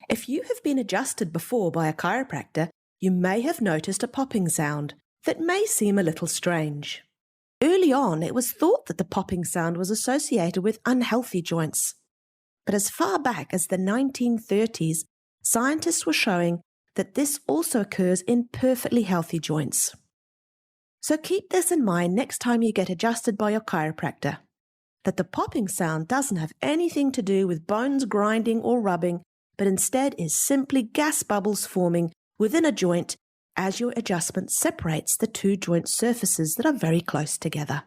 If you have been adjusted before by a chiropractor, you may have noticed a popping sound that may seem a little strange. Early on, it was thought that the popping sound was associated with unhealthy joints. But as far back as the 1930s, scientists were showing that this also occurs in perfectly healthy joints. So keep this in mind next time you get adjusted by your chiropractor, that the popping sound doesn't have anything to do with bones grinding or rubbing, but instead is simply gas bubbles forming within a joint as your adjustment separates the two joint surfaces that are very close together.